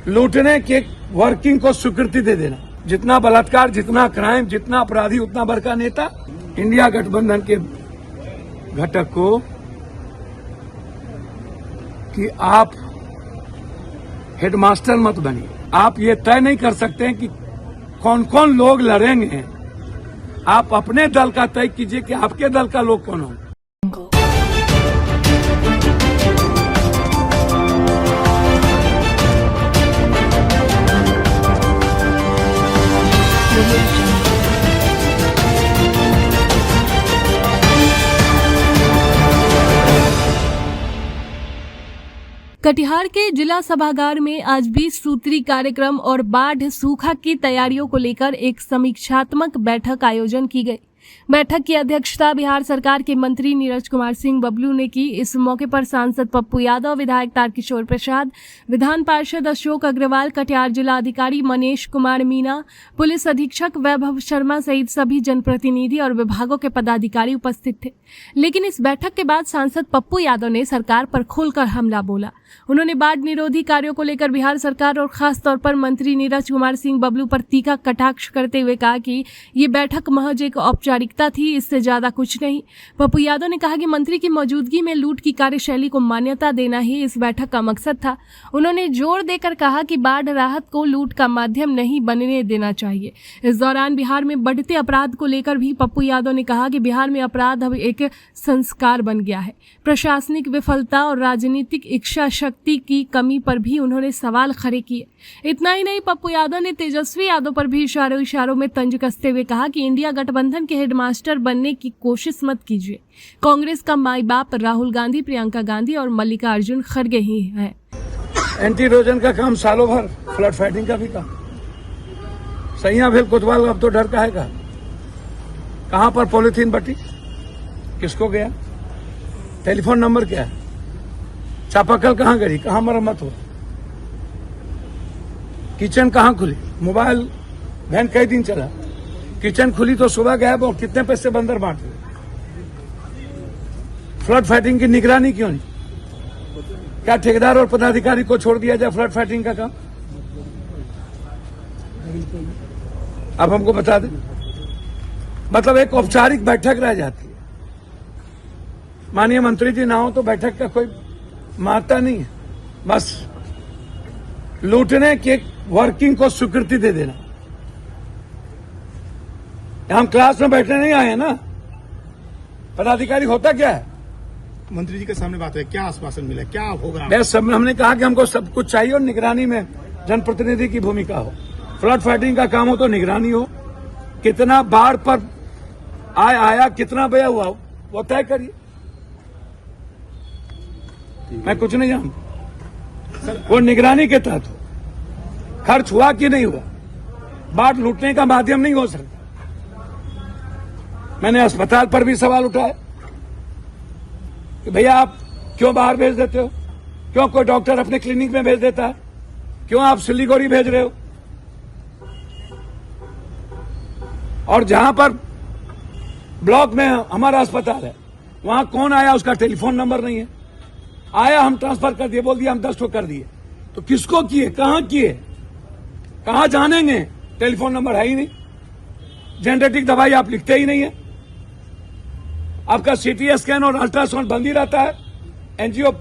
लूटने के वर्किंग को स्वीकृति दे देना। जितना बलात्कार, जितना क्राइम, जितना अपराधी, उतना बड़का नेता। इंडिया गठबंधन के घटक को कि आप हेडमास्टर मत बनिए। आप ये तय नहीं कर सकते हैं कि कौन कौन लोग लड़ेंगे। आप अपने दल का तय कीजिए कि आपके दल का लोग कौन होंगे। कटिहार के जिला सभागार में आज 20 सूत्री कार्यक्रम और बाढ़ सूखा की तैयारियों को लेकर एक समीक्षात्मक बैठक आयोजन की गई। बैठक की अध्यक्षता बिहार सरकार के मंत्री नीरज कुमार सिंह बबलू ने की। इस मौके पर सांसद पप्पू यादव, विधायक तारकिशोर प्रसाद, विधान पार्षद अशोक अग्रवाल, कटिहार जिला अधिकारी मनीष कुमार मीना, पुलिस अधीक्षक वैभव शर्मा सहित सभी जनप्रतिनिधि और विभागों के पदाधिकारी उपस्थित थे। लेकिन इस बैठक के बाद सांसद पप्पू यादव ने सरकार पर खुलकर हमला बोला। उन्होंने बाढ़ निरोधी कार्यों को लेकर बिहार सरकार और खास तौर पर मंत्री नीरज कुमार सिंह बबलू पर तीखा कटाक्ष करते हुए कहा कि ये बैठक महज एक औपचारिकता थी, इससे ज्यादा कुछ नहीं। पप्पू यादव ने कहा कि मंत्री की मौजूदगी में लूट की कार्यशैली को मान्यता देना ही इस बैठक का मकसद था। उन्होंने जोर देकर कहा कि बाढ़ राहत को लूट का माध्यम नहीं बनने देना चाहिए। इस दौरान बिहार में बढ़ते अपराध को लेकर भी पप्पू यादव ने कहा कि बिहार में अपराध अब एक संस्कार बन गया है। प्रशासनिक विफलता और राजनीतिक इच्छा शक्ति की कमी पर भी उन्होंने सवाल खड़े किए। इतना ही नहीं, पप्पू यादव ने तेजस्वी यादव पर भी इशारों में तंज कसते हुए कहा कि इंडिया गठबंधन के हेडमास्टर बनने की कोशिश मत कीजिए। कांग्रेस का माई बाप राहुल गांधी, प्रियंका गांधी और मल्लिकार्जुन खड़गे ही है। एंटी इरोजन का काम सालों भर, फ्लड फाइटिंग का भी काम। सैया भेल कोतवाल, अब तो डर का है का। कहां पर पॉलिथीन बटी, किसको गया, टेलीफोन नंबर क्या है, चापाकल कहां गई, कहां मरम्मत हुआ, किचन कहां खुली, मोबाइल वैन कई दिन चला, किचन खुली तो सुबह गया और कितने पैसे बंदर बांट रहे। फ्लड फाइटिंग की निगरानी क्यों नहीं? क्या ठेकेदार और पदाधिकारी को छोड़ दिया जाए फ्लड फाइटिंग का काम? अब हमको बता दें। मतलब एक औपचारिक बैठक रह जाती है। माननीय मंत्री जी ना हो तो बैठक का कोई महत्ता नहीं है। बस लूटने के वर्किंग को स्वीकृति दे देना। हम क्लास में बैठने नहीं आए हैं ना। पदाधिकारी होता क्या है? मंत्री जी के सामने बात है, क्या आश्वासन मिला, क्या होगा? बस हमने कहा कि हमको सब कुछ चाहिए और निगरानी में जनप्रतिनिधि की भूमिका हो। फ्लड फाइटिंग का काम हो तो निगरानी हो। कितना बाढ़ पर आया, कितना बया हुआ वो तय करिए। मैं कुछ नहीं जानता। वो निगरानी के तहत हो। खर्च हुआ कि नहीं हुआ, बाढ़ लूटने का माध्यम नहीं हो सकता। मैंने अस्पताल पर भी सवाल उठाया कि भैया आप क्यों बाहर भेज देते हो? क्यों कोई डॉक्टर अपने क्लिनिक में भेज देता है? क्यों आप सिलीगुड़ी भेज रहे हो? और जहां पर ब्लॉक में हमारा अस्पताल है, वहां कौन आया, उसका टेलीफोन नंबर नहीं है। आया, हम ट्रांसफर कर दिए, बोल दिया हम 10 ठो कर दिए। तो किसको किए, कहां किए, कहां जानेंगे? टेलीफोन नंबर है ही नहीं। जेनेटिक दवाई आप लिखते ही नहीं है। आपका सीटी स्कैन और अल्ट्रासाउंड बंद ही रहता है। एनजीओ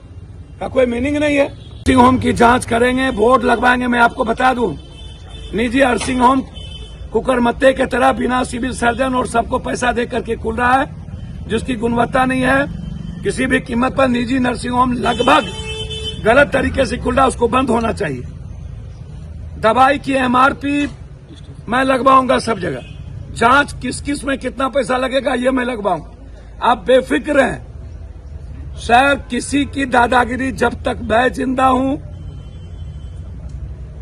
का कोई मीनिंग नहीं है। नर्सिंग होम की जांच करेंगे, बोर्ड लगवाएंगे। मैं आपको बता दूं, निजी नर्सिंग होम कुकरमत्ते के तरह बिना सिविल सर्जन और सबको पैसा दे करके खुल रहा है, जिसकी गुणवत्ता नहीं है। किसी भी कीमत पर निजी नर्सिंग होम लगभग गलत तरीके से खुल रहा है, उसको बंद होना चाहिए। दवाई की एमआरपी मैं लगवाऊंगा सब जगह। जांच किस किस में कितना पैसा लगेगा ये मैं लगवाऊंगा। आप बेफिक्र हैं। सर, किसी की दादागिरी जब तक मैं जिंदा हूं,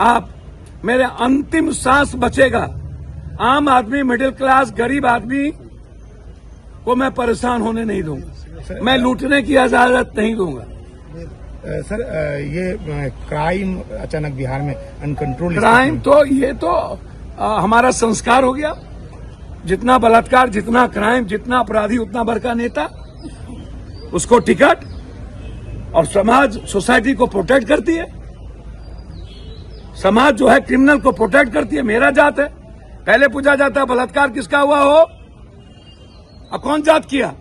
आप मेरे अंतिम सांस बचेगा, आम आदमी, मिडिल क्लास, गरीब आदमी को मैं परेशान होने नहीं दूंगा। मैं लूटने की इजाजत नहीं दूंगा। सर, ये क्राइम अचानक बिहार में अनकंट्रोल, क्राइम तो ये तो हमारा संस्कार हो गया। जितना बलात्कार, जितना क्राइम, जितना अपराधी, उतना बड़का नेता। उसको टिकट और समाज, सोसाइटी को प्रोटेक्ट करती है। समाज जो है क्रिमिनल को प्रोटेक्ट करती है। मेरा जात है, पहले पूछा जाता है बलात्कार किसका हुआ हो और कौन जात किया।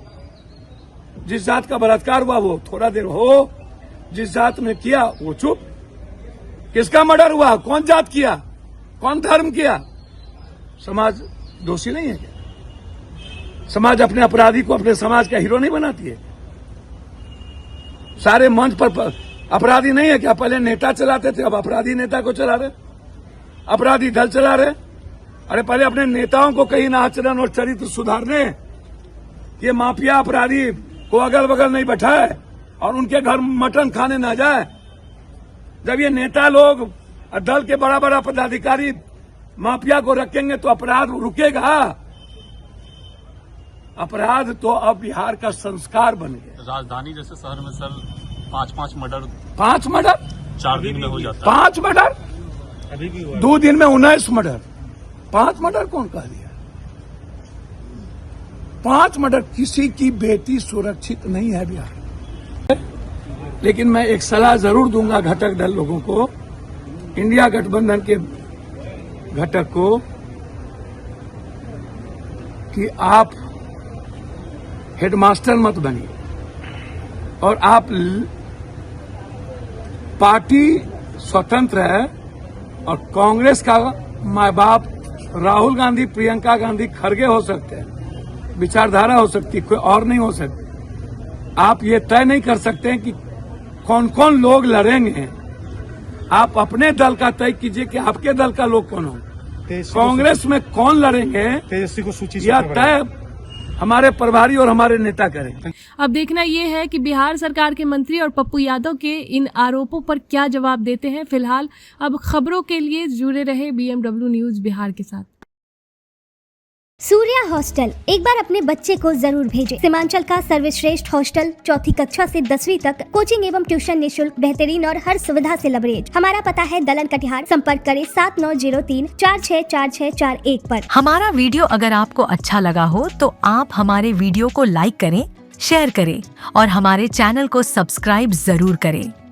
जिस जात का बलात्कार हुआ वो थोड़ा देर हो, जिस जात ने किया वो चुप। किसका मर्डर हुआ, कौन जात किया, कौन धर्म किया। समाज दोषी नहीं है क्या? समाज अपने अपराधी को अपने समाज का हीरो नहीं बनाती है? सारे मंच पर अपराधी नहीं है क्या? पहले नेता चलाते थे, अब अपराधी नेता को चला रहे, अपराधी दल चला रहे। अरे पहले अपने नेताओं को कहीं ना आचरण और चरित्र सुधारने, ये माफिया अपराधी को अगल बगल नहीं बैठाए और उनके घर मटन खाने ना जाए। जब ये नेता लोग दल के बड़ा बड़ा पदाधिकारी माफिया को रखेंगे तो अपराध रुकेगा। अपराध तो अब बिहार का संस्कार बन गया। राजधानी जैसे शहर में सर 5 मर्डर 5 मर्डर 4 दिन में हो जाता है। 5 मर्डर अभी भी हुआ। 2 दिन में 19 मर्डर। 5 मर्डर कौन कह दिया? 5 मर्डर। किसी की बेटी सुरक्षित नहीं है बिहार। लेकिन मैं एक सलाह जरूर दूंगा घटक दल लोगों को, इंडिया गठबंधन के घटक को, कि आप हेडमास्टर मत बनिए और आप पार्टी स्वतंत्र है और कांग्रेस का माँ बाप राहुल गांधी, प्रियंका गांधी, खड़गे हो सकते हैं, विचारधारा हो सकती है, कोई और नहीं हो सकती। आप ये तय नहीं कर सकते हैं कि कौन कौन लोग लड़ेंगे। आप अपने दल का तय कीजिए कि आपके दल का लोग कौन हो। कांग्रेस में कौन लड़ेंगे तेजस्वी को सूची या तय हमारे प्रभारी और हमारे नेता करें। अब देखना ये है कि बिहार सरकार के मंत्री और पप्पू यादव के इन आरोपों पर क्या जवाब देते हैं। फिलहाल अब खबरों के लिए जुड़े रहे BMW न्यूज बिहार के साथ। सूर्या हॉस्टल, एक बार अपने बच्चे को जरूर भेजें। सीमांचल का सर्वश्रेष्ठ हॉस्टल, 4ठी कक्षा से 10वीं तक कोचिंग एवं ट्यूशन निःशुल्क, बेहतरीन और हर सुविधा से लबरेज। हमारा पता है दलन कटिहार। संपर्क करें 7903-464641 पर। हमारा वीडियो अगर आपको अच्छा लगा हो तो आप हमारे वीडियो को लाइक करें, शेयर करें और हमारे चैनल को सब्सक्राइब जरूर करें।